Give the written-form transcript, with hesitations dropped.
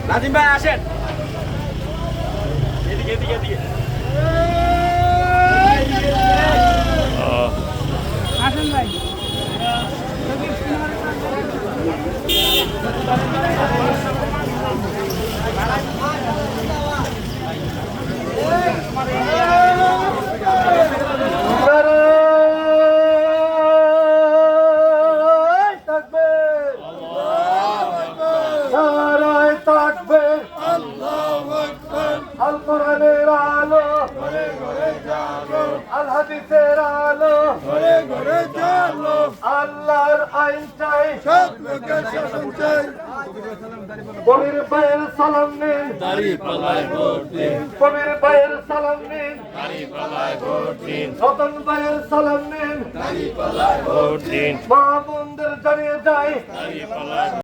নাজিম ভাই আসেন এদিকে এদিকে এদিকে আসেন ভাই আল কোরআনের আলো আল হাদিসের আলো আল্লাহর আইন চাই কবির ভাইয়ের সালাম নিন কবির ভাইয়ের সালাম নিন রতন ভাইয়ের সালাম নিন মা বোনদের জানিয়ে যায়